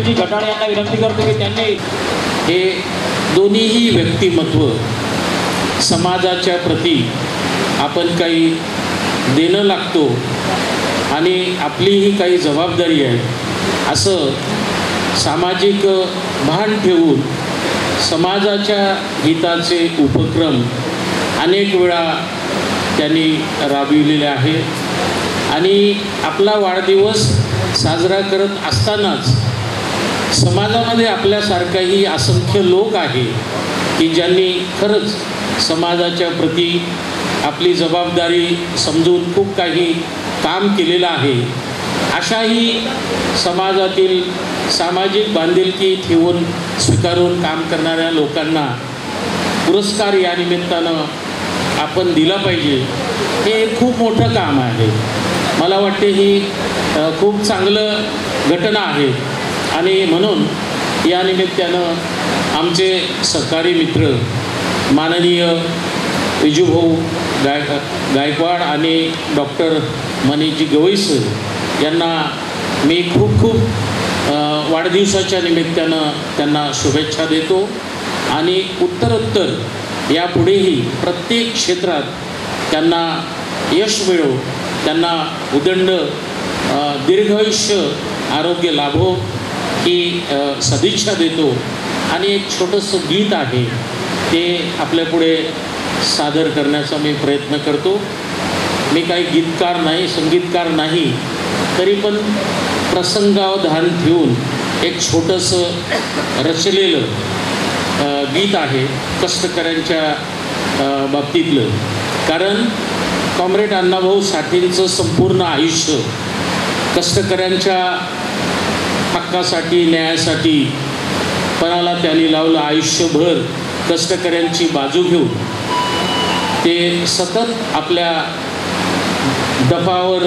जी घटाणे यांना विनंती करतो की त्यांनी हे दोन्हीही व्यक्तिमत्व समाजाच्या प्रती आपण काही देणं लागतो आणि आपलीही काही जबाबदारी आहे असं सामाजिक भान ठेवून समाजाच्या हिताचे उपक्रम अनेक वेळा त्यांनी राबविलेले आहे आणि आपला वाढदिवस साजरा करत असतानाच समाजामध्ये आपल्यासारखाही असंख्य लोक आहे की ज्यांनी खरंच समाजाच्या प्रती आपली जबाबदारी समजून खूप काही काम केलेलं आहे। अशाही समाजातील सामाजिक बांधिलकी ठेवून स्वीकारून काम करणाऱ्या लोकांना पुरस्कार या निमित्तानं आपण दिला पाहिजे। हे खूप मोठं काम आहे। मला वाटते ही खूप चांगलं घटना आहे आणि म्हणून या निमित्तानं आमचे सहकारी मित्र माननीय विजूभाऊ गायकवाड आणि डॉक्टर मनीषजी गवई सर यांना मी खूप खूप वाढदिवसाच्या निमित्तानं त्यांना शुभेच्छा देतो आणि उत्तरोत्तर यापुढेही प्रत्येक क्षेत्रात त्यांना यश मिळो, त्यांना उदंड दीर्घायुष्य आरोग्य लाभो ही सदिच्छा देतो। आणि एक छोटंसं गीत आहे ते आपल्यापुढे सादर करण्याचा मी प्रयत्न करतो। मी काही गीतकार नाही, संगीतकार नाही, तरी पण प्रसंगावधान ठेवून एक छोटंसं रचलेलं गीत आहे कष्टकऱ्यांच्या बाबतीतलं। कारण कॉम्रेड अण्णाभाऊ साठेंचं संपूर्ण आयुष्य कष्टकऱ्यांच्या हक्कासाठी, न्यायासाठी पणाला त्यांनी लावलं। आयुष्यभर कष्टकऱ्यांची बाजू घेऊन ते सतत आपल्या दफावर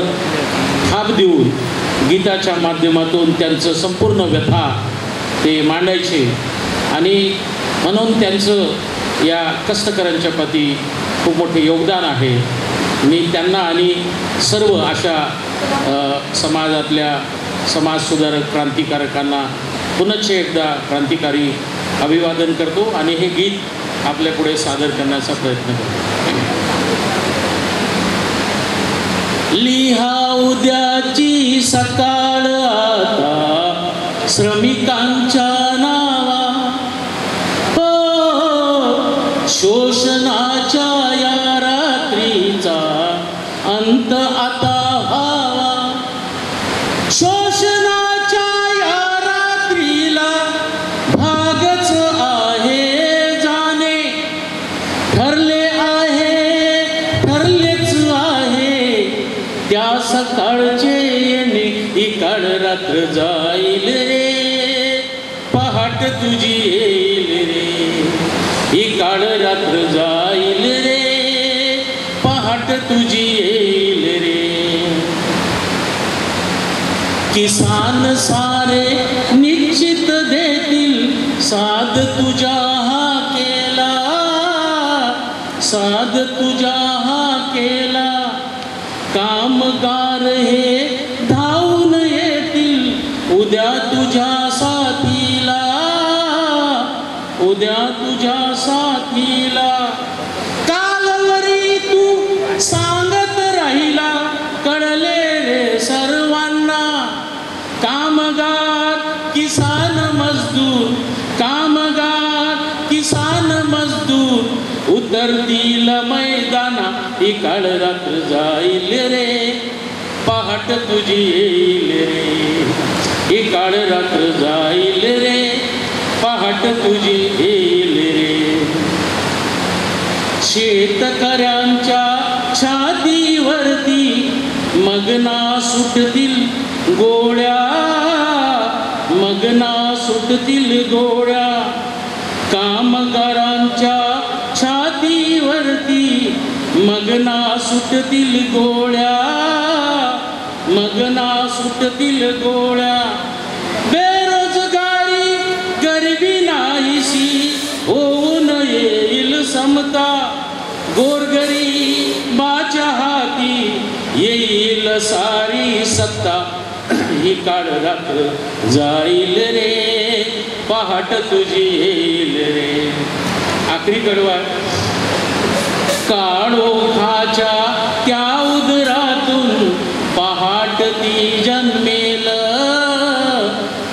थाप देऊन गीताच्या माध्यमातून त्यांचं संपूर्ण व्यथा ते मांडायचे आणि म्हणून त्यांचं या कष्टकऱ्यांच्या प्रती खूप मोठे योगदान आहे। मी त्यांना आणि सर्व अशा समाजातल्या समाजसुधारक क्रांतिकारकांना पुनश्च एकदा क्रांतिकारी अभिवादन करतो आणि हे गीत आपल्यापुढे सादर करण्याचा प्रयत्न करतो। लिहा उद्याची सकाळ आता श्रमिकांच्या नावा, शोषणाच्या या रात्रीचा अंत आता व्हावा। शोषणाच्या या रात्रीला भागच आहे जाणे, ठरले आहे, ठरलेच आहे त्या सकाळचे येणे। इकाळ रात्र जाईल रे, पहाट तुझी येईल रे। इकाळ रात्र जाईल रे, पहाट तुझी येईल रे। किसान सारे निश्चित देतील साध तुझ्या हाकेला, साध तुझ्या हाकेला। कामगार हे धावून येतील उद्या तुझ्या साथीला, उद्या तुझ्या साथीला। कालवरी तू सांगत राहिला कळले रे सर्वांना। कामगार किसान मजदूर, कामगार किसान मजदूर उतरतील मैदाना। इकाळ रात्र जाईल रे, पहाट तुझी येईल रे। इकाळ रात्र जाईल रे, पहाट तुझी येईल रे। शेतकऱ्यांच्या छातीवरती मगना सुटतील गोळ्या, मगना सुटतील गोळ्या। कामगारांच्या छातीवरती मगना सुटतील गोळ्या, मगना सुटतील गोळ्या। बेरोजगारी गरिबी नाहीशी होऊन येईल समता, गोरगरिबाच्या हाती येईल सारी सत्ता। ही काळ रात्र जाईल रे, पहाट तुझी येईल रे. आखरी कडवा, काळोखाच्या त्या उदरातून पहाट ती जन्मेल,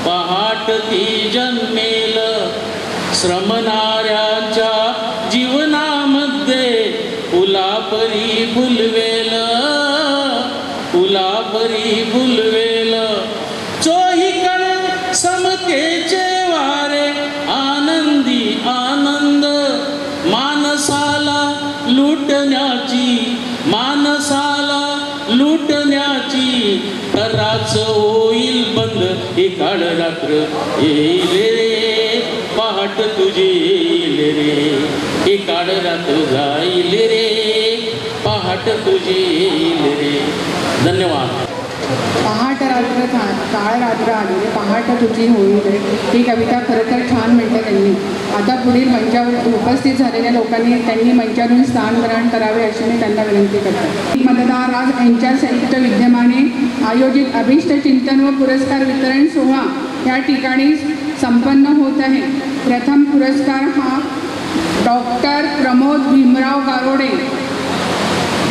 पहाट ती जन्मेल. श्रमणाऱ्यांच्या जीवनामध्ये फुलापरी फुलवेल, फुलापरी फुलवेल. चोहीकडे समतेचे वारे, आनंदी आनंद मानसाला लुटण्याची, मानसाला लुटण्याची. तराच होईल बंद ही काळ रात्र येईल रे, पहाट तुझी येईल रे. ही काळ रात्र जाईल रे, पहाट तुझी येईल रे. धन्यवाद. पहाट रात्र काळ रात्र आली रे, पहाट तुझी होईल रे. ही कविता खरं तर छान म्हणते त्यांनी. आता पुढील मंचावर उपस्थित झालेल्या लोकांनी त्यांनी मंचावरून स्थान ग्रहण करावे अशी मी त्यांना विनंती करते. मतदार आज यांच्या संयुक्त विद्यमाने आयोजित अभिष्ट चिंतन व पुरस्कार वितरण सोहळा या ठिकाणी संपन्न होत आहे. प्रथम पुरस्कार हा डॉक्टर प्रमोद भीमराव गारोडे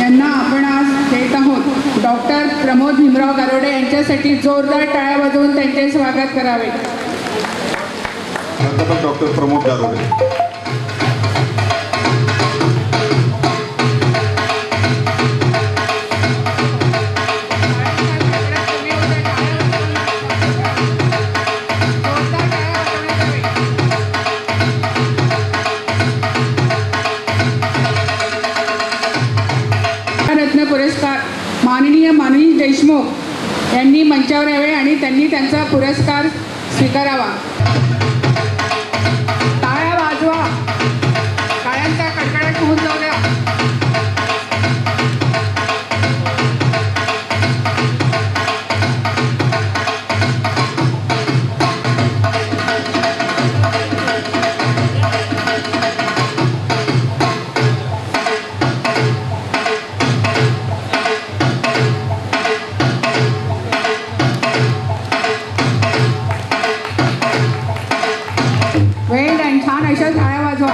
यांना आपण आज देत आहोत. डॉक्टर प्रमोद भीमराव गारोडे यांच्यासाठी जोरदार टाळ्या वाजवून त्यांचे स्वागत करावे. डॉक्टर प्रमोद गारोडे. रत्न पुरस्कार माननीय मनीष देशमुख यांनी मंचावर यावे आणि त्यांनी त्यांचा पुरस्कार स्वीकारावा. टाळ्या वाजवा, टाळ्यांचा कडकडाट होऊन जाऊ द्या. वेल डन, छान अशा टाळ्या वाजवा.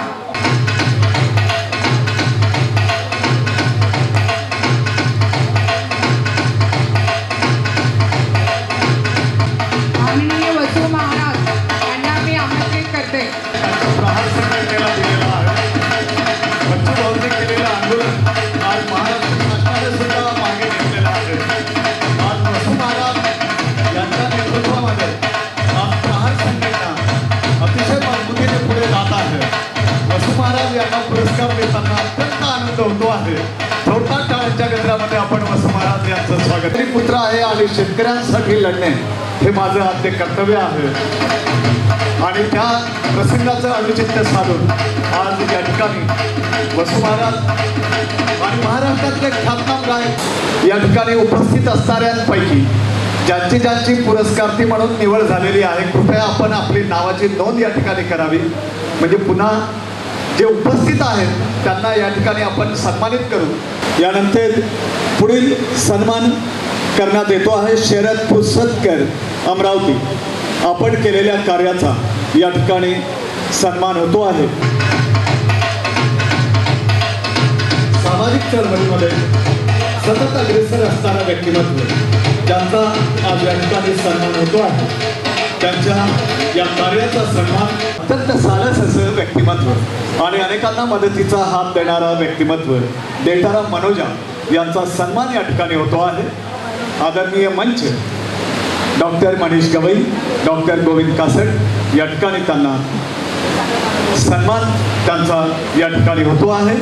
माननीय वसू महाराज यांना मी आमंत्रित करते. प्रहार संघटनेला दिलेला आहे. बच्चू भाऊंनी केलेलं आंदोलन आज महाराष्ट्र शासनाने सुद्धा मागे घेतलेलं आहे. आज वसू महाराज यांच्या नेतृत्वामध्ये आज प्रहार संघटना अतिशय मजबूतीने पुढे जात आहे. वसू महाराज यांना पुरस्कार देताना अत्यंत आनंद होतो आहे. जोरदार टाळ्यांच्या गजरामध्ये आपण वसू महाराज यांचं स्वागत. मी पुत्र आहे आणि शेतकऱ्यांसाठी लढणे हे माझं आद्य कर्तव्य आहे. आणि त्या प्रसंगाचं अनुचित्य साधून आज या ठिकाणी वसू महाराज आणि महाराष्ट्रातले ख्यातनाम गायक या ठिकाणी उपस्थित असणाऱ्यांपैकी ज्यांची ज्यांची पुरस्कार्थी म्हणून निवड झालेली आहे, कृपया आपण आपली नावाची नोंद या ठिकाणी करावी. म्हणजे पुन्हा जे उपस्थित आहेत त्यांना या ठिकाणी आपण सन्मानित करू. यानंतर पुढील सन्मान करण्यात येतो आहे शरद पुसदकर अमरावती. आपण केलेल्या कार्याचा या ठिकाणी सन्मान होतो आहे. सामाजिक चळवळीमध्ये सतत अग्रेसर असणारा व्यक्तिमत्व ज्यांचा आज या ठिकाणी सन्मान होतो आहे, त्यांच्या या कार्याचा सन्मान अत्यंत सारस असं व्यक्तिमत्व आणि अनेकांना मदतीचा हात देणारा व्यक्तिमत्व देटाराम मनोजा यांचा सन्मान या ठिकाणी होतो आहे. आदरणीय मंच doctor Manish Gavai, doctor Govind caste या ठिकाणी त्यांना सन्मान त्यांचा या ठिकाणी होतो आहे.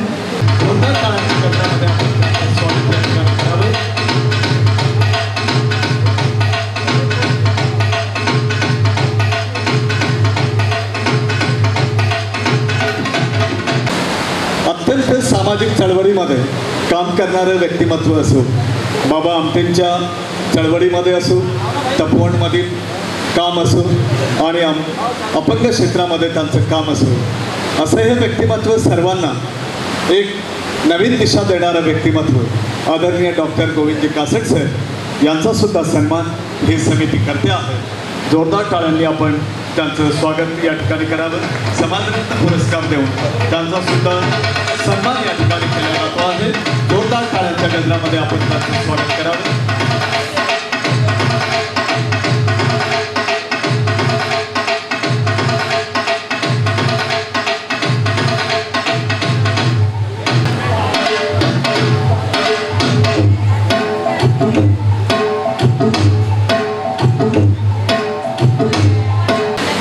अत्यंत सामाजिक चळवळीमध्ये काम करणारं व्यक्तिमत्व असो, बाबा आमटेंच्या चळवळीमध्ये असो, तपोवनमधील काम असो आणि अपंग क्षेत्रामध्ये त्यांचं काम असो, असं हे व्यक्तिमत्व सर्वांना एक नवीन दिशा देणारं व्यक्तिमत्व आदरणीय डॉक्टर गोविंदजी कासट सर यांचा सुद्धा सन्मान ही समिती करते आहे. जोरदार टाळ्यांनी आपण त्यांचं स्वागत या ठिकाणी करावं. समाजरत्न पुरस्कार देऊन त्यांचा सुद्धा सन्मान या ठिकाणी केला जातो आहे. जोरदार टाळ्यांच्या गजरामध्ये आपण त्यांचं स्वागत करावं.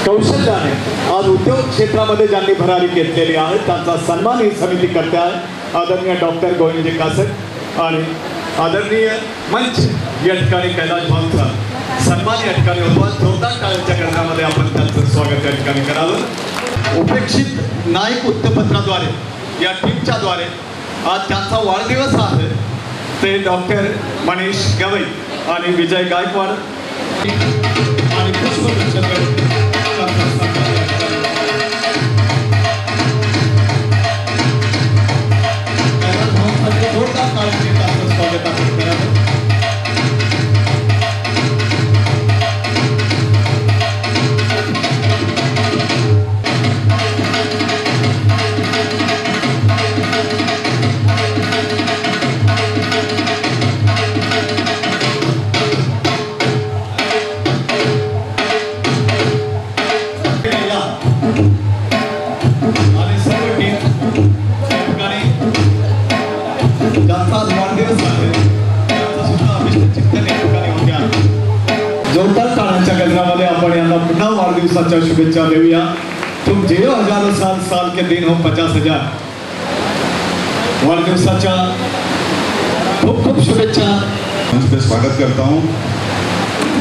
कौशल्याने आज उद्योग क्षेत्रामध्ये ज्यांनी भरारी घेतलेली आहे त्यांचा सन्मान ही समिती करते आहे. आदरणीय डॉक्टर गोविंदजी कासट आणि आदरणीय मंच या ठिकाणी कैलाश भाऊंचा सन्मान या ठिकाणी होतो. जोरदार टाळ्यांच्या गजरामध्ये आपण त्यांचं स्वागत या ठिकाणी करावं. उपेक्षित नाईक वृत्तपत्राद्वारे या टीमच्या द्वारे आज त्यांचा वाढदिवस आहे. ते डॉक्टर मनीष गवई आणि विजय गायकवाड आणि पुष्पगुच्छ स्वागत आपण करावं. जोरदार टाळ्यांच्या गजरामध्ये आपण यांना पुन्हा वाढदिवसाच्या शुभेच्छा देऊया. तुम 0,000 साल के दिन हो 50,000. वाढदिवसाच्या खूप खूप शुभेच्छा. मंच पे स्वागत करता हूँ.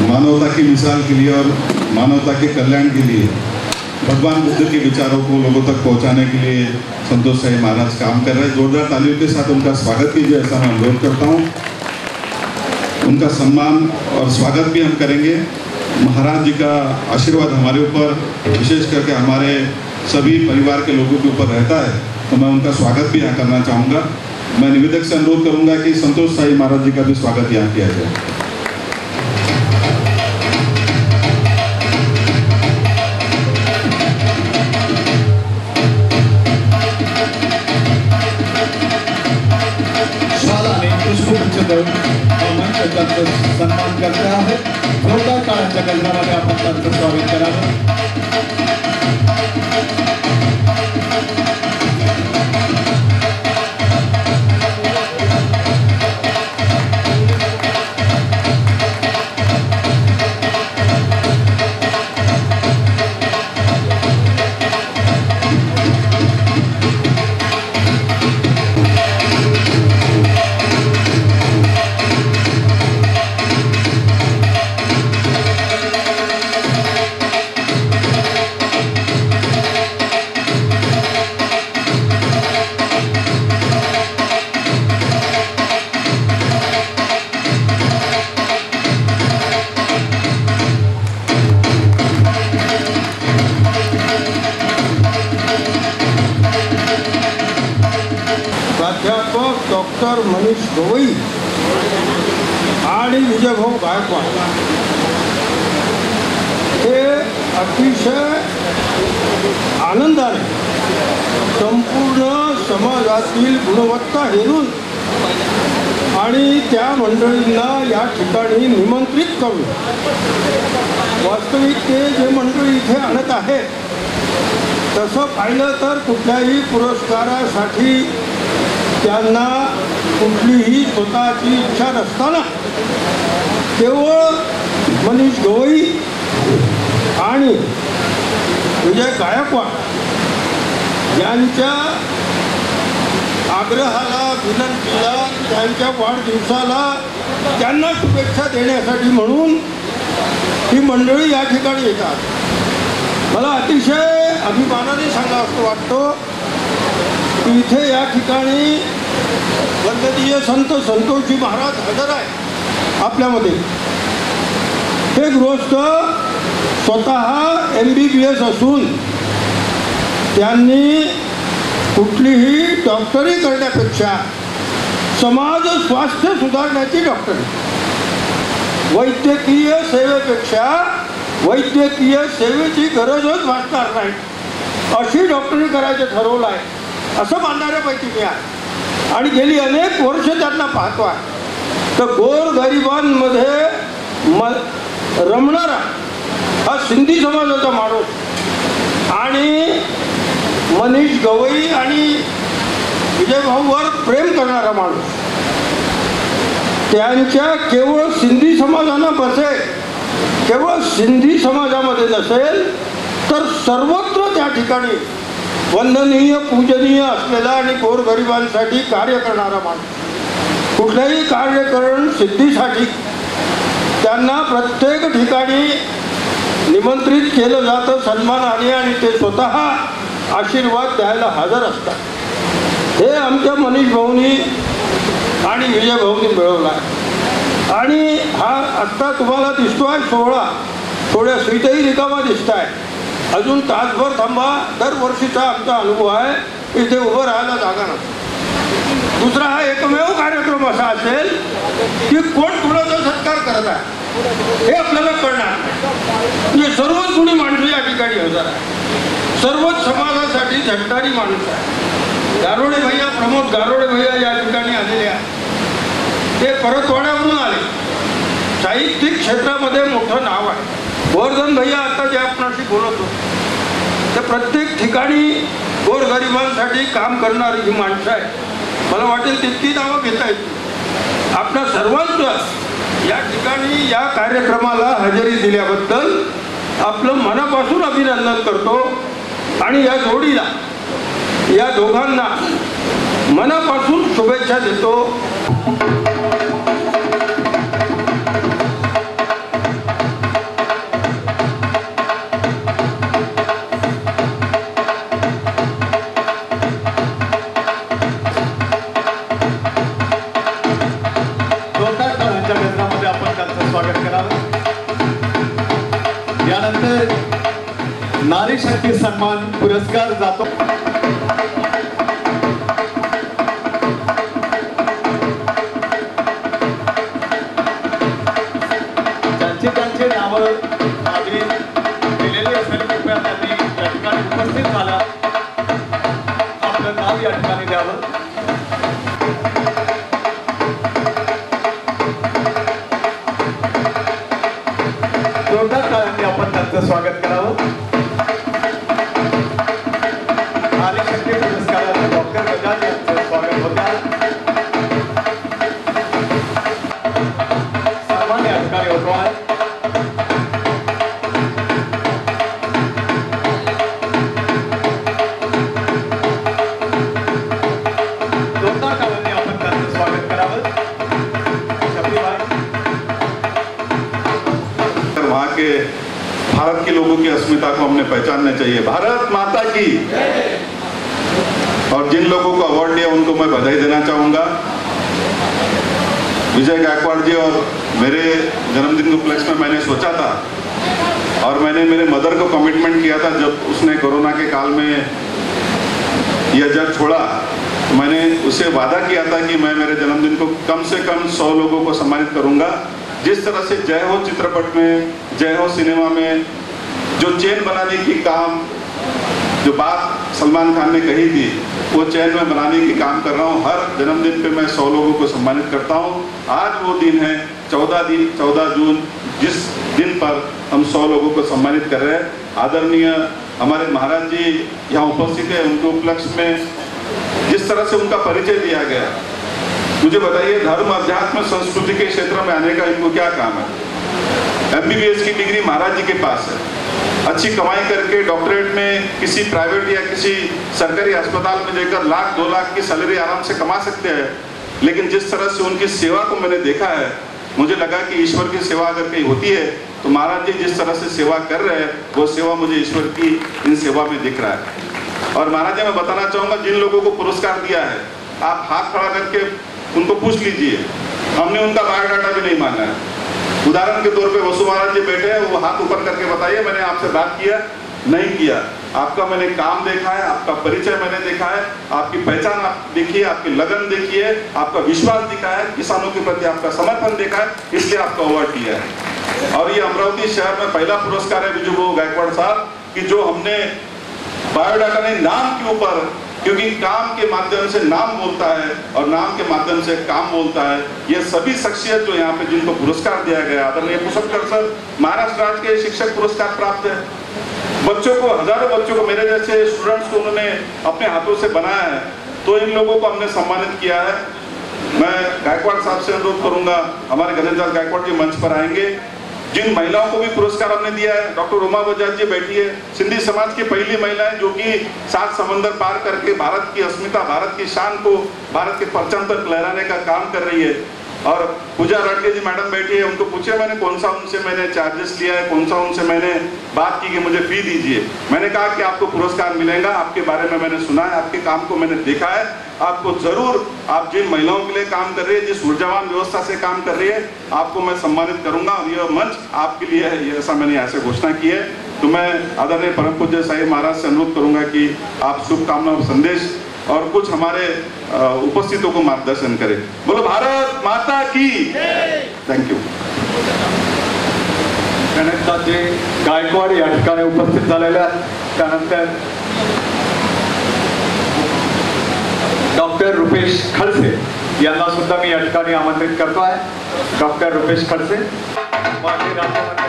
मानवता की मिसाल के लिए और मानवता के कल्याण के लिए भगवान बुद्ध के विचारों को लोगों तक पहुंचाने के लिए संतोष साई महाराज काम कर रहे हैं. जोरदार तालियों के साथ उनका स्वागत कीजिए ऐसा मैं अनुरोध करता हूँ. उनका सम्मान और स्वागत भी हम करेंगे. महाराज जी का आशीर्वाद हमारे ऊपर विशेष करके हमारे सभी परिवार के लोगों के ऊपर रहता है, तो मैं उनका स्वागत भी यहाँ करना चाहूँगा. मैं निवेदक से अनुरोध करूँगा कि संतोष साई महाराज जी का भी स्वागत यहाँ किया जाए. सन्मान करते आहे. जोरदार टाळ्यांच्या गजरामध्ये आपण त्यांचं स्वागत करावं. प्राध्यापक डॉक्टर मनीष गवई आणि विजयभाऊ गायकवाड हे अतिशय आनंदाने संपूर्ण समाजातील गुणवत्ता हेरून आणि त्या मंडळींना या ठिकाणी निमंत्रित करून वास्तविक ते जे मंडळी इथे आणत आहे तसं पाहिलं तर कुठल्याही पुरस्कारासाठी त्यांना कुठलीही स्वतःची इच्छा नसताना केवळ मनीष गवई आणि विजय गायकवाड यांच्या आग्रहाला विनंतीला त्यांच्या वाढदिवसाला त्यांना शुभेच्छा देण्यासाठी म्हणून ही मंडळी या ठिकाणी येतात. मला अतिशय अभिमानाने सांगावं वाटतं की इथे या ठिकाणी वंदनीय संत संतोषजी महाराज हजर आहे आपल्यामध्ये. हे गृहस्थ स्वतः MBBS असून त्यांनी कुठलीही डॉक्टरी करण्यापेक्षा समाज स्वास्थ्य सुधारण्याची डॉक्टरी वैद्यकीय सेवेपेक्षा वैद्यकीय सेवेची गरजच भासणार नाही अशी डॉक्टरी करायचं ठरवलं आहे असं मानणाऱ्यापैकी मी आहे. आणि गेली अनेक वर्ष त्यांना पाहतो आहे. तर गोरगरिबांमध्ये रमणारा हा सिंधी समाजाचा माणूस आणि मनीष गवई आणि विजयभाऊवर प्रेम करणारा माणूस त्यांच्या केवळ सिंधी समाजानं बसेल केवळ सिंधी समाजामध्ये नसेल तर सर्वत्र त्या ठिकाणी वंदनीय पूजनीय असलेला आणि गोरगरिबांसाठी कार्य करणारा माणूस. कुठलंही कार्यकरण सिद्धीसाठी त्यांना प्रत्येक ठिकाणी निमंत्रित केलं जातं सन्मानाने आणि ते स्वतः आशीर्वाद द्यायला हजर असतात. हे आमच्या मनीष भाऊनी आणि विजय भाऊनी मिळवला आहे. आणि हा आत्ता तुम्हाला दिसतोय सोहळा थोड्या स्वीटही रिकामा दिसत आहे. अजून तासभर थांबा. दरवर्षीचा आमचा अनुभव आहे इथे उभं राहायला जागा नसते. दुसरा हा एकमेव कार्यक्रम असा असेल की कोण कुणाचा सत्कार करत आहे हे आपल्याला कळणार नाही. म्हणजे सर्वच गुणी माणसं या ठिकाणी हजर आहे. सर्वच समाजासाठी झटणारी माणूस आहे. गारोडे भैया प्रमोद गारोडे भैया या ठिकाणी आलेले आहेत. ते परतवाड्यावरून आले. साहित्यिक क्षेत्रामध्ये मोठं नाव आहे. गोवर्धन भैया आता जे आपणाशी बोलत होते तर प्रत्येक ठिकाणी गोरगरिबांसाठी काम करणारी ही माणसं आहे. मला वाटेल तितकी नावं घेता येतील. आपल्या सर्वांचं या ठिकाणी या कार्यक्रमाला हजेरी दिल्याबद्दल आपलं मनापासून अभिनंदन करतो आणि या जोडीला या दोघांना मनापासून शुभेच्छा देतो. यानंतर नारी शक्ती सन्मान पुरस्कार जातो. ज्यांची नावं आधी दिलेली असेल कृपया त्यांनी या ठिकाणी उपस्थित झाला आपलं नाव या ठिकाणी द्यावं. जोरदार टाळ्यांनी आपण त्यांचं स्वागत करावं. नारी शक्ती पुरस्काराचं डॉक्टर बजाज यांचं स्वागत होतं. सन्मान या ठिकाणी होतो आहे. जोरदार टाळ्यांनी आपण त्यांचं स्वागत करावं. वहाँ के भारत के लोगों की अस्मिता को हमने पहचानना चाहिए. भारत माता की. और जिन लोगों को अवार्ड दिया उनको मैं बधाई देना चाहूँगा. विजय गायकवाड़ जी और मेरे जन्मदिन के उपलक्ष्य में मैंने सोचा था और मैंने मेरे मदर को कमिटमेंट किया था जब उसने कोरोना के काल में यह जग छोड़ा. मैंने उसे वादा किया था कि मैं मेरे जन्मदिन को कम से कम 100 लोगों को सम्मानित करूँगा. जिस तरह से जय हो चित्रपट में, जय हो सिनेमा में जो चेन बनाने की काम, जो बात सलमान खान ने कही थी, वो चेन में बनाने की काम कर रहा हूँ. हर जन्मदिन पे मैं 100 लोगों को सम्मानित करता हूँ. आज वो दिन है 14 जून जिस दिन पर हम 100 लोगों को सम्मानित कर रहे हैं. आदरणीय हमारे महाराज जी यहाँ उपस्थित है. उनके उपलक्ष्य में जिस तरह से उनका परिचय दिया गया, मुझे बताइए धर्म अध्यात्म संस्कृति के क्षेत्र में आने का इनको क्या काम है. MBBS की डिग्री महाराज जी के पास है. अच्छी कमाई करके डॉक्टरेट में किसी प्राइवेट या किसी सरकारी अस्पताल में जाकर 1 लाख 2 लाख की सैलरी आराम से कमा सकते हैं. लेकिन जिस तरह से उनकी सेवा को मैंने देखा है, मुझे लगा कि ईश्वर की सेवा अगर कहीं होती है तो महाराज जी जिस तरह से सेवा कर रहे हैं वो सेवा मुझे ईश्वर की इन सेवा में दिख रहा है. और महाराज जी मैं बताना चाहूँगा जिन लोगों को पुरस्कार दिया है, आप हाथ खड़ा करके उनको पूछ लीजिए. हमने उनका बायोडाटा भी नहीं मांगा है. उदाहरण के तौर पे वसु महाराज जी बैठे हैं, वो हाथ ऊपर करके बताइए मैंने आपसे बात किया नहीं किया। आपका मैंने काम देखा है, आपका परिचय मैंने देखा है, आपकी पहचान आप देखिए, आपकी लगन देखिए, आपका विश्वास दिखा है, किसानों के प्रति आपका समर्पण देखा है, इसलिए आपको अवार्ड दिया है। और ये अमरावती शहर में पहला पुरस्कार है विजू गायकवाड़ साहब कि जो हमने बायोडाटा नहीं नाम के ऊपर, क्योंकि काम के माध्यम से नाम बोलता है और नाम के माध्यम से काम बोलता है। ये सभी शख्सियत जो यहाँ पे जिनको पुरस्कार दिया गया, आदरणीय कुशलकर सर महाराष्ट्र राज्य के शिक्षक पुरस्कार प्राप्त है। बच्चों को, हजारों बच्चों को, मेरे जैसे स्टूडेंट्स को उन्होंने अपने हाथों से बनाया है, तो इन लोगों को हमने सम्मानित किया है। मैं गायकवाड़ साहब से अनुरोध करूंगा, हमारे गणेश गायकवाड़ जी मंच पर आएंगे। जिन महिलाओं को भी पुरस्कार हमने दिया है, डॉक्टर उमा बजाज जी बैठी है, सिंधी समाज की पहली महिला है जो कि 7 समंदर पार करके भारत की अस्मिता, भारत की शान को भारत के परचम तक लहराने का काम कर रही है। और पूजा राठे जी मैडम बैठी है, उनको पूछे मैंने कौन सा उनसे मैंने चार्जेस लिया है, कौन सा उनसे मैंने बात की कि मुझे फी दीजिए। मैंने कहा कि आपको पुरस्कार मिलेगा, आपके बारे में मैंने सुना है, आपके काम को मैंने देखा है, आपको जरूर, आप जिन महिलाओं के लिए काम कर रही है, जिस ऊर्जावान व्यवस्था से काम कर रही है, आपको मैं सम्मानित करूंगा और यह मंच आपके लिए है, ये ऐसा मैंने यहाँ से घोषणा की है। तो मैं आदरणीय परम पूज्य साईं महाराज से अनुरोध करूंगा कि आप शुभकामना और संदेश और कुछ हमारे उपस्थितों को मार्गदर्शन करें। बोलो भारत माता की। Thank you. गणेशजी गायकवाड या ठिकाणी उपस्थित झालेल्या, त्यानंतर डॉक्टर रुपेश खडसे यांना सुद्धा मी या ठिकाणी आमंत्रित करतो आहे। डॉक्टर रुपेश खडसे, माजी राज्यमंत्री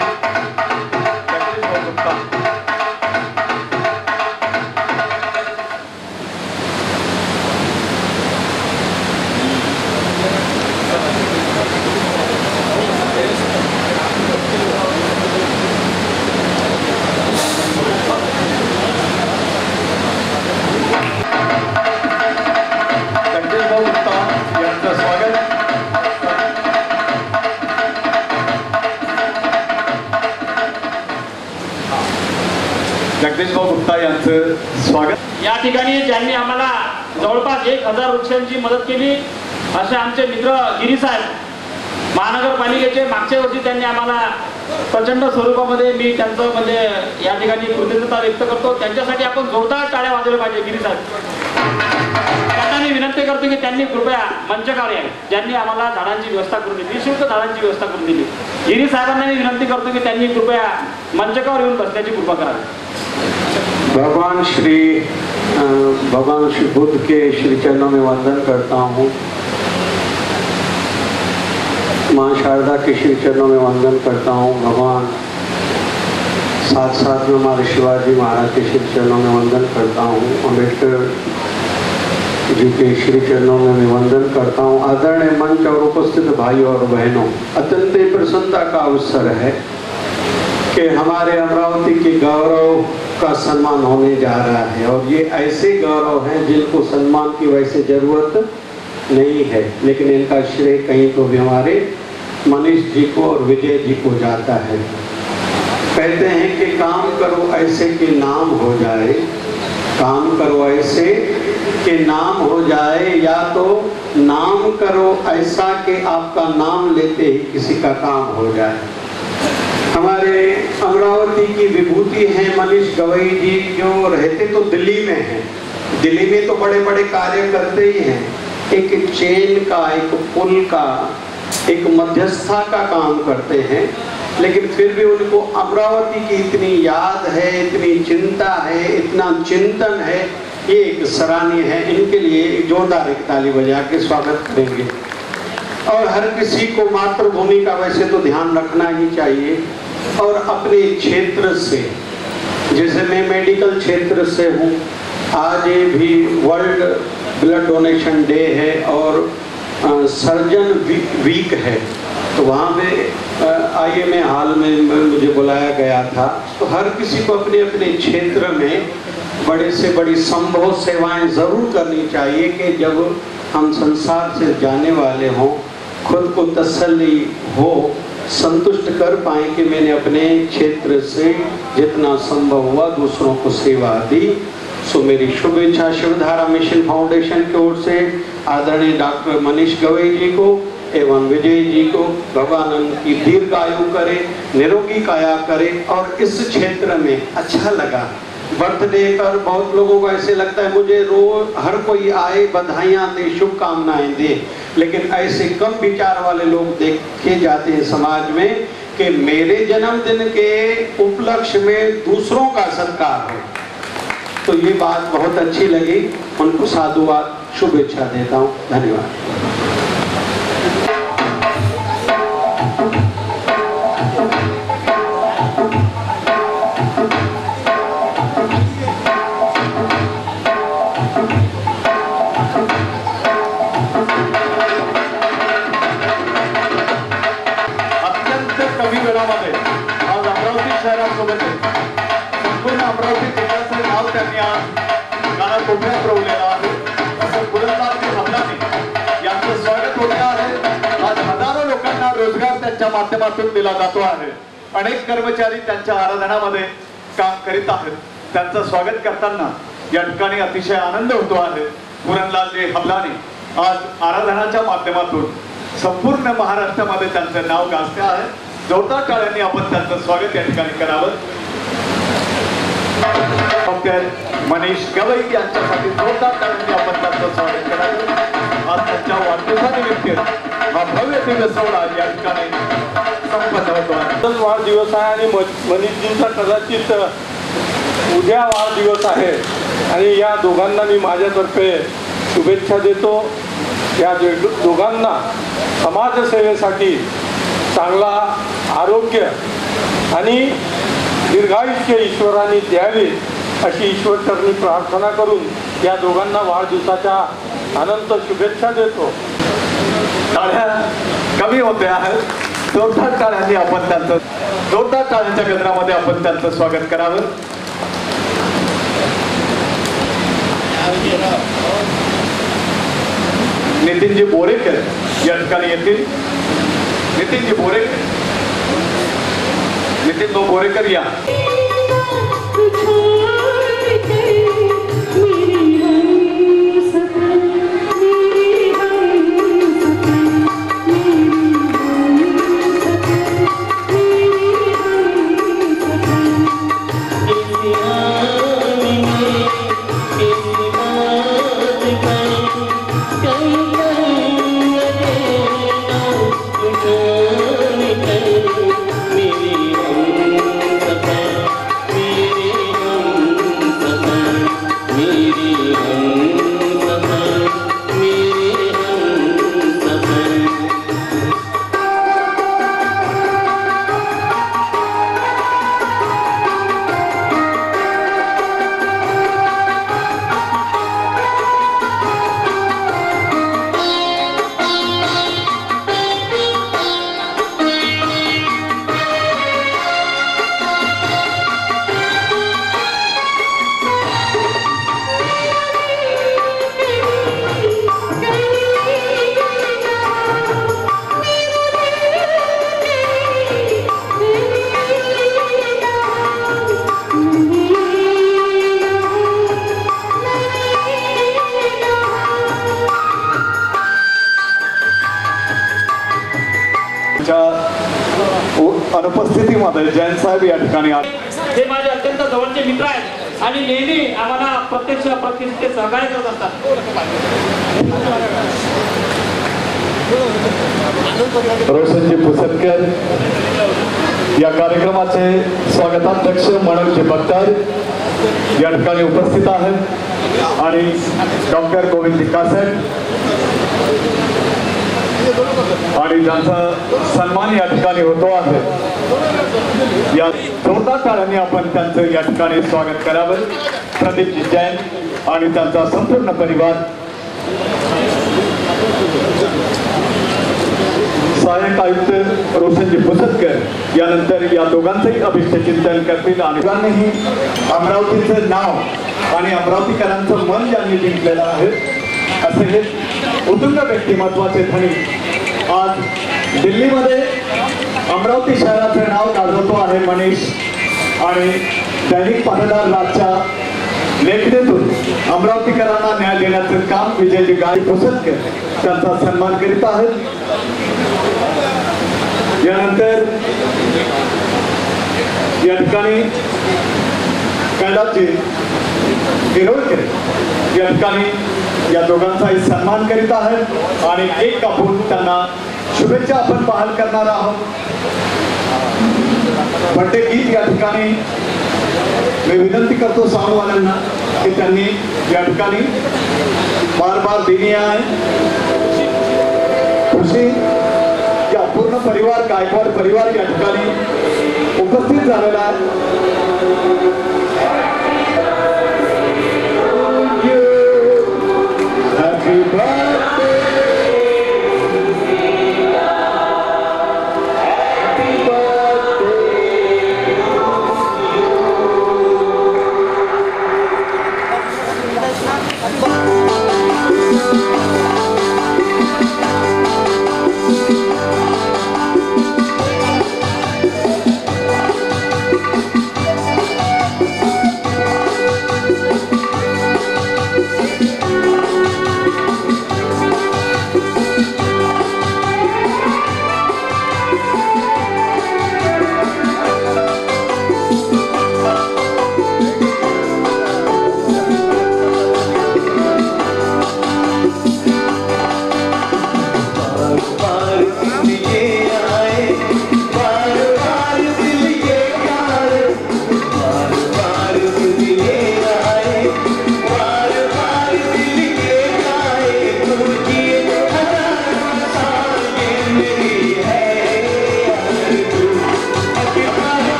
जगदीश गुप्ता। जगदीशभाऊ गुप्ता यांचं स्वागत। या ठिकाणी ज्यांनी आम्हाला जवळपास 1000 वृक्षांची मदत केली असे आमचे मित्र गिरी साहेब महानगरपालिकेचे, मागच्या वर्षी त्यांनी आम्हाला प्रचंड स्वरूपामध्ये, मी त्यांचं म्हणजे या ठिकाणी कृतज्ञता व्यक्त करतो। त्यांच्यासाठी आपण जोरदार टाळ्या वाजवल्या पाहिजे गिरी साहेब। त्यांना मी विनंती करतो की त्यांनी कृपया मंचकावर यावे, ज्यांनी आम्हाला झाडांची व्यवस्था करून दिली, निःशुल्क झाडांची व्यवस्था करून दिली। गिरी साहेबांना मी विनंती करतो की त्यांनी कृपया मंचकावर येऊन बसण्याची कृपा करावी। भगवान श्री बुद्ध के श्री चरणों में वंदन करता हूँ। माँ शारदा के श्री चरणों में वंदन करता हूँ। भगवान साथ साथ में हमारे शिवाजी महाराज के श्री चरणों में वंदन करता हूँ। अम्बेडकर जी के श्री चरणों में मैं वंदन करता हूँ। आदरणीय मंच और उपस्थित भाइयों और बहनों, अत्यंत प्रसन्नता का अवसर है कि हमारे अमरावती के गौरव का सम्मान होने जा रहा है। और ये ऐसे गौरव हैं जिनको सम्मान की वैसे जरूरत नहीं है, लेकिन इनका श्रेय कहीं तो भी हमारे मनीष जी को और विजय जी को जाता है। कहते हैं कि काम करो ऐसे कि नाम हो जाए, काम करो ऐसे कि नाम हो जाए, या तो नाम करो ऐसा कि आपका नाम लेते ही किसी का काम हो जाए। हमारे अमरावती की विभूति हैं मनीष गवई जी, जो रहते तो दिल्ली में हैं। दिल्ली में तो बड़े बड़े कार्य करते ही हैं, एक चेन का, एक पुल का, एक मध्यस्थता का काम करते हैं, लेकिन फिर भी उनको अमरावती की इतनी याद है, इतनी चिंता है, इतना चिंतन है, ये एक सराहनीय है। इनके लिए जोरदार एक ताली बजा के स्वागत करेंगे। और हर किसी को मातृभूमि का वैसे तो ध्यान रखना ही चाहिए, और अपने क्षेत्र से, जैसे मैं मेडिकल क्षेत्र से हूँ, आज ये भी वर्ल्ड ब्लड डोनेशन डे है और सर्जन वीक है, तो वहाँ पे IMA हॉल में मुझे बुलाया गया था। तो हर किसी को अपने अपने क्षेत्र में बड़े से बड़ी संभव सेवाएं ज़रूर करनी चाहिए कि जब हम संसार से जाने वाले हों, खुद को तसल्ली हो, संतुष्ट कर पाए कि मैंने अपने क्षेत्र से जितना संभव हुआ दूसरों को सेवा दी। सो मेरी शुभेच्छा शिवधारा मिशन फाउंडेशन की ओर से आदरणीय डॉक्टर मनीष गवई जी को एवं विजय जी को भगवान उनकी दीर्घायु करे, निरोगी काया करे। और इस क्षेत्र में अच्छा लगा बर्थडे कर, बहुत लोगों को ऐसे लगता है मुझे रोज हर कोई आए, बधाइयाँ दे, शुभकामनाएं दे, लेकिन ऐसे कम विचार वाले लोग देखे जाते हैं समाज में कि मेरे जन्मदिन के उपलक्ष्य में दूसरों का सत्कार हो। तो ये बात बहुत अच्छी लगी, उनको साधुवाद शुभेच्छा देता हूँ। धन्यवाद। अत्यंत कमी वेळामध्ये आज अमरावती शहरासोबत संपूर्ण अमरावती जिल्ह्याचं नाव त्यांनी आज कानाकोपऱ्यात रोवलेलं आहे। असं पुरंदरजी हमलानी यांचं स्वागत होते आहे। आज हजारो लोकांना रोजगार त्यांच्या माध्यमातून दिला जातो आहे। अनेक कर्मचारी त्यांच्या आराधनामध्ये काम करीत आहेत। त्यांचं स्वागत करताना या ठिकाणी अतिशय आनंद होतो आहे। पुरंदरजी हमलानी आज आराधनाच्या माध्यमातून संपूर्ण महाराष्ट्रामध्ये त्यांचं नाव गाजते आहे। जोरदार टाळ्यांनी आपण त्यांचं स्वागत या ठिकाणी करावं। डॉक्टर मनीष गवई यांच्यासाठी जोरदार टाळ्यांनी आपण त्यांचं स्वागत करावं। आज त्यांच्या वाढदिवसानिमित्त हा भव्य दिवस सोहळा या ठिकाणी संपन्न होतो आहे। वाढदिवस आहे आणि मनीषजींचा कदाचित उद्या वाढदिवस आहे आणि या दोघांना मी माझ्यातर्फे शुभेच्छा देतो। या दोघांना समाजसेवेसाठी चांगला आरोग्य आणि दीर्घायुष्य ईश्वराने द्यावे अशी ईश्वरचरणी प्रार्थना करून या दोघांना वाढदिवसाच्या अनंत शुभेच्छा देतो। टाळ्या कमी होते आहेत। जोरदार टाळ्यांनी आपण त्यांचं जोरदार टाळ्यांच्या गजरामध्ये आपण त्यांचं स्वागत करावं। नितीनजी बोरेकर या ठिकाणी येतील। नितीनजी बोरेकर, नितीन बोरेकर या। अनुपस्थितीमध्ये जैन साहेब या ठिकाणी हे माझे अत्यंत जवळचे मित्र आहेत आणि नेहमी आम्हाला प्रत्यक्ष ते सहकार्य करत असतात। रोशनजी पुसटकर या कार्यक्रमाचे स्वागताध्यक्ष मनोज बक्तर या ठिकाणी उपस्थित आहेत आणि डॉक्टर गोविंद कासट आणि ज्यांचा सन्मान या ठिकाणी होतो आहे। या जोरदार टाळ्यांनी आपण त्यांचं या ठिकाणी स्वागत करावं। प्रदीपजी जैन आणि त्यांचा संपूर्ण परिवार, सहाय्यक आयुक्त रोशनजी पुसटकर यानंतर या दोघांचंही अभिष्टचिंतन करतील आणि दोघांनीही अमरावतीचं नाव आणि अमरावतीकरांचं मन ज्यांनी जिंकलेलं आहे असे हे उत्तुंग व्यक्तिमत्वाचे धनी आज दिल्लीमध्ये अमरावती शहराचं नाव गाजवतो आहे मनीष आणि दैनिक पाटीदार राजच्या लेखणीतून अमरावतीकरांना न्याय देण्याचं काम विजयजी गाई पुसटकर त्यांचा सन्मान करीत आहेत। या ठिकाणी कैलासजी गिरोळकर या ठिकाणी या दोघांचाही सन्मान करीत आहेत आणि केक कापून त्यांना शुभेच्छा आपण बहाल करणार आहोत. बर्थडे गीत या ठिकाणी मी विनंती करतो साऊंडवाल्यांना की त्यांनी या ठिकाणी बार बार देणी आहे. खुशी या पूर्ण परिवार गायकवाड परिवार या ठिकाणी उपस्थित झालेला आहे. Happy birthday.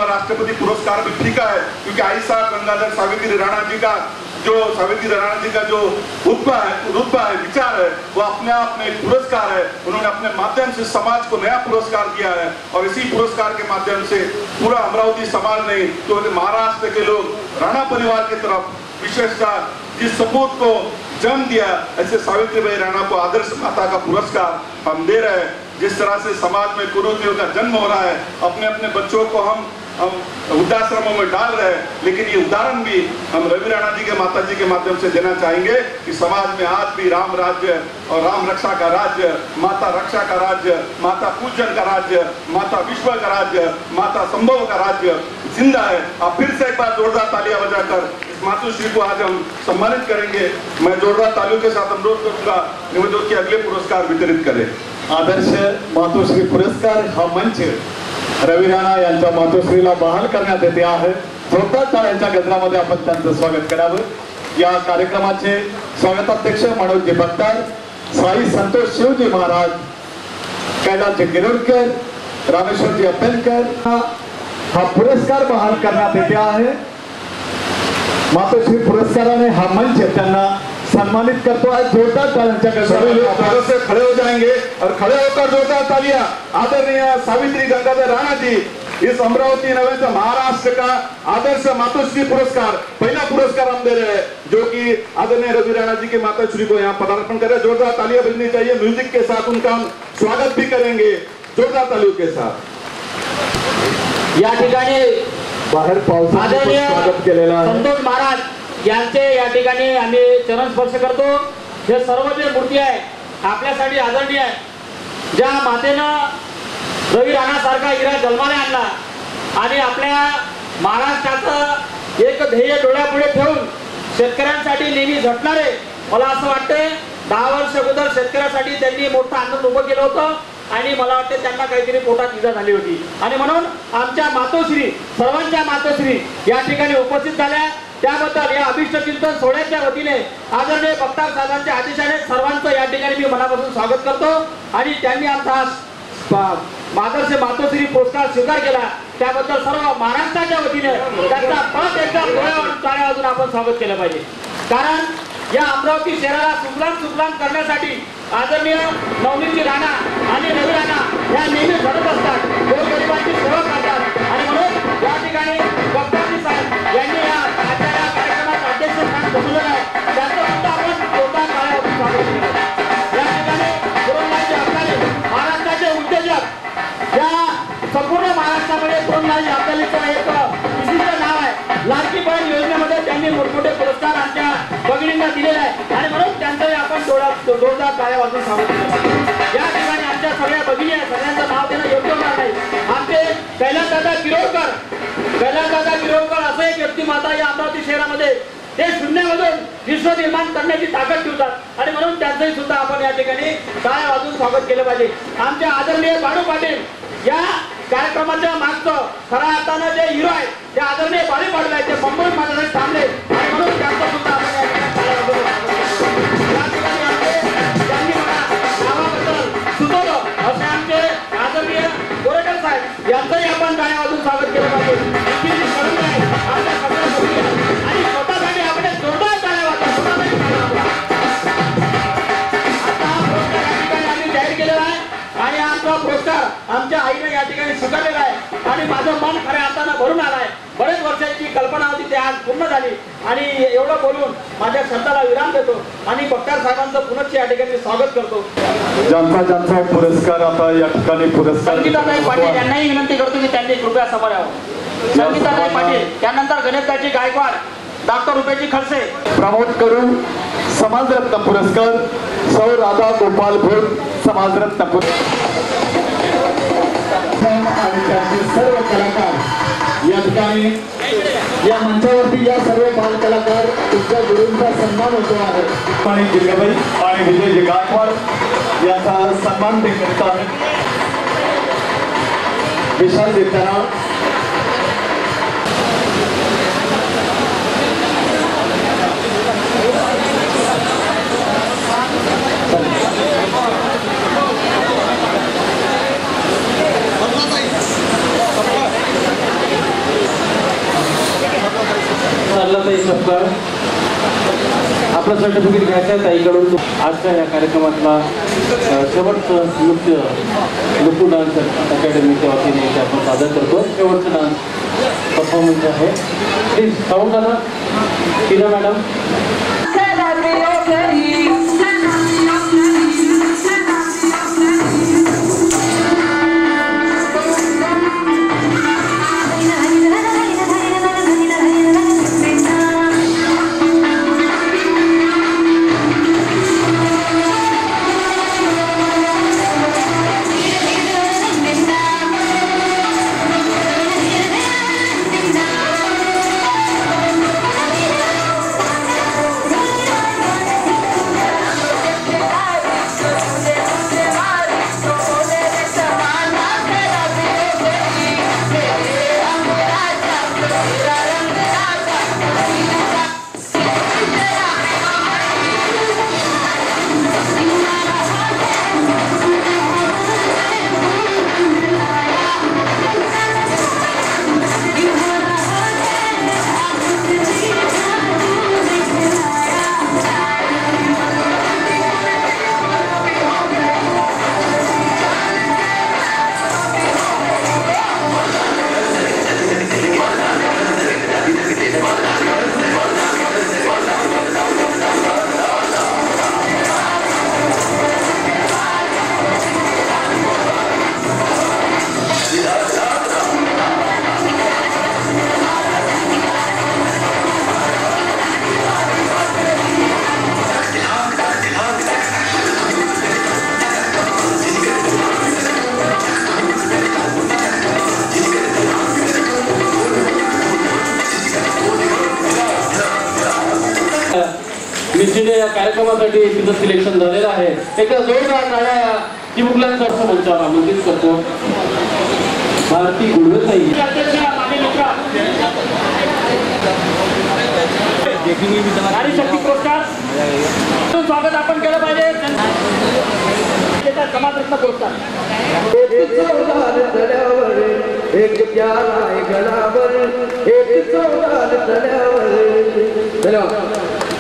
राष्ट्रपति पुरस्कार भी ठीक है, क्योंकि आयसा गंगाधर सावित्री राणा जी का जो रुतबा है, विचार है, वो अपने आप में एक पुरस्कार है. उन्होंने अपने माध्यम से समाज को नया पुरस्कार दिया है और इसी पुरस्कार के माध्यम से पूरा अमरावती समाज नहीं तो महाराष्ट्र के लोग राणा परिवार की तरफ विशेषता जिस सपूत को जन्म दिया, ऐसे सावित्रीबाई राणा को आदर्श माता का पुरस्कार हम दे रहे हैं. जिस तरह से समाज में कुरीतियों का जन्म हो रहा है, अपने अपने बच्चों को हम वृद्धाश्रमों में डाल रहे हैं, लेकिन ये उदाहरण भी हम रवि राणा जी के माता जी के माध्यम से देना चाहेंगे कि समाज में आज भी राम राज्य और राम रक्षा का राज्य, माता रक्षा का राज्य, माता पूजन का राज्य, माता विश्व का राज्य, माता संभव का राज्य जिंदा है. आप फिर से एक बार जोरदार तालियां बजाकर इस मातुश्री को आज हम सम्मानित करेंगे. मैं जोरदार तालियों के साथ अनुरोध करूंगा निवेदक के अगले पुरस्कार वितरित करें. आदर्श मातोश्री पुरस्कार हा मंच रवी राणा यांच्या मातोश्रीला बहाल करण्यात येते आहे. जोरदार टाळ्यांच्या गजरामध्ये आपण त्यांचं स्वागत करावं. या कार्यक्रमाचे स्वागताध्यक्ष मनोज भक्तार, साई संतोष शिवजी महाराज, कैलास गिरोळकर, रामेश्वरजी अप्पेलकर हा पुरस्कार बहाल करण्यात येते आहे. मातोश्री पुरस्काराने हा मंच त्यांना सम्मानित करतो है. जोरदार तालियां सभी लोग प्यार से खड़े हो जाएंगे और खड़े होकर जोरदार तालियां आदरणीय सावित्री गंगाधर राणा जी इस अमरावती नवे महाराष्ट्र का आदर्श मातोश्री पुरस्कार पहला पुरस्कार हम दे रहे हैं, जो कि आदरणीय रवि राणा जी के माताश्री को यहाँ पदार्पण कर रहे हैं. जोरदार तालियां बजनी चाहिए. म्यूजिक के साथ उनका हम स्वागत भी करेंगे जोरदार तालियों के साथ. या ठिकाणी बाहेर पावसाने स्वागत केलेला आहे. संतोष महाराज यांचे या ठिकाणी आम्ही चरण स्पर्श करतो. हे सर्व जे मूर्ती आहे आपल्यासाठी आदरणीय आहे. ज्या मातेनं रवी राणा सारखा हिरा जन्माला आणला आणि आपल्या महाराष्ट्राचं एक ध्येय डोळ्यापुढे ठेवून शेतकऱ्यांसाठी नेहमी झटणारे, मला असं वाटतंय 10 वर्ष अगोदर शेतकऱ्यासाठी त्यांनी मोठं आंदोलन उभं केलं होतं आणि मला वाटतं त्यांना काहीतरी पोटात इजा झाली होती आणि म्हणून आमच्या मातोश्री, सर्वांच्या मातोश्री या ठिकाणी उपस्थित झाल्या. त्याबद्दल या अभिष्ट चिंतन सोहळ्याच्या वतीने आदरणीय भक्तार साहेबांच्या आदेशाने सर्वांचं या ठिकाणी मी मनापासून स्वागत करतो आणि त्यांनी आमचा आदर्श मातोश्री पुरस्कार स्वीकार केला त्याबद्दल सर्व महाराष्ट्राच्या वतीने त्यांचा परत एकदा टाळ्या वाजून आपण स्वागत केलं पाहिजे. कारण या अमरावती शहराला सुफलाम करण्यासाठी आदरणीय नवनीतजी राणा आणि रवी राणा या नेहमी झटत असतात, गोरगरिबांची सेवा करतात आणि म्हणून या ठिकाणी बक्ताजी साहेब यांनी आजच्या या कार्यक्रमाचं अध्यक्षस्थान बसवलं आहे. त्यांचं सुद्धा आपण जोरदार टाळ्या वाजून स्वागत केलं. या ठिकाणी पुरंदरजी अब्दाली महाराष्ट्राचे उद्योजक, या संपूर्ण महाराष्ट्रामध्ये पुरंदरजी अब्दालीचं एक विशिष्ट नाव आहे. लाडकी बहीण योजनेमध्ये त्यांनी मोठमोठे पुरस्कार आमच्या भगिनींना दिलेला आहे आणि म्हणून त्यांचंही आपण जोरदार टाळ्या वाजून स्वागत केलं. या ठिकाणी आमच्या सगळ्या भगिनी आहेत, त्यांचं नाव देणं योग्य होणार नाही. आमचे कैलासदादा गिरोळकर असं एक व्यक्तिमत्व या अमरावती शहरामध्ये ते शून्यामधून विश्व निर्माण करण्याची ताकद ठेवतात आणि म्हणून त्यांचंही सुद्धा आपण या ठिकाणी टाळ्या वाजून स्वागत केलं पाहिजे. आमच्या आदरणीय बाळू पाटील या कार्यक्रमाच्या मागचं खऱ्या अर्थानं जे हिरो आहे ते आदरणीय बाळू पाटील आहेत, ते मुंबईत माझ्यासाठी थांबले आणि म्हणून त्यांचं सुद्धा आपण या ठिकाणी टाळ्या वाजून स्वागत केलं. या ठिकाणी त्यांनी मला नावाबद्दल सुचवलं असे आमचे आदरणीय गोरेकर साहेब यांचंही आपण टाळ्या वाजून स्वागत केलं पाहिजे. आमच्या सगळ्या आणि स्वतःसाठी आपण जोरदार टाळ्या वाजवा, स्वतःसाठी टाळ्या वाजवा. आता हा पुरस्कार या ठिकाणी आम्ही जाहीर केलेला आहे आणि आमचा पुरस्कार आमच्या आईने या ठिकाणी स्वीकारलेला आहे आणि माझं मन खऱ्या अर्थानं भरून आलं आहे. बरेच वर्षांची कल्पना होती, ती आज पूर्ण झाली आणि एवढं बोलून माझ्या शब्दाला विराम देतो आणि बक्तार साहेबांचं पुनश्च या ठिकाणी स्वागत करतो. ज्यांचा पुरस्कार आता या ठिकाणी पुरस्कार संगीताताई पाटील यांनाही विनंती करतो की त्यांनी कृपया समोर यावं. संगीताताई पाटील, त्यानंतर गणेशदाजी गायकवाड, डॉक्टर रुपेजी खडसे. प्रमोद करून समाजरत्न पुरस्कार सौ राधा गोपाल भोर समाजरत्न आणि त्यांचे सर्व कलाकार या ठिकाणी या मंचावरती या सर्व बाल कलाकार तुमच्या गुरूंचा सन्मान होतो आहे. आणि जिल्हाबाई आणि विजयजी गायकवाड यांचा सन्मान ते करत आहेत. विशाल देताना आपलं सर्टिफिकेट घ्यायचं आहे ताईकडून. आजच्या या कार्यक्रमातला शेवटचं नृत्य लुकू डान्स अकॅडमीच्या वतीने इथे आपण सादर करतो. शेवटचं डान्स परफॉर्मन्स आहे. प्लीज साऊंड करा टीना मॅडम. निश्चित या कार्यक्रमासाठी तिथं सिलेक्शन झालेलं आहे. एका जोरदार टाळ्या चिमुकल्यांचा मंचावर आमंत्रित करतो. भारती गुडवेताई. नारी शक्ती पुरस्कार स्वागत आपण केलं पाहिजे. येतात समाजरत्न पुरस्कार. एक चौदार तळ्यावर एक प्याला गलावर एक चौदार तळ्यावर. धन्यवाद.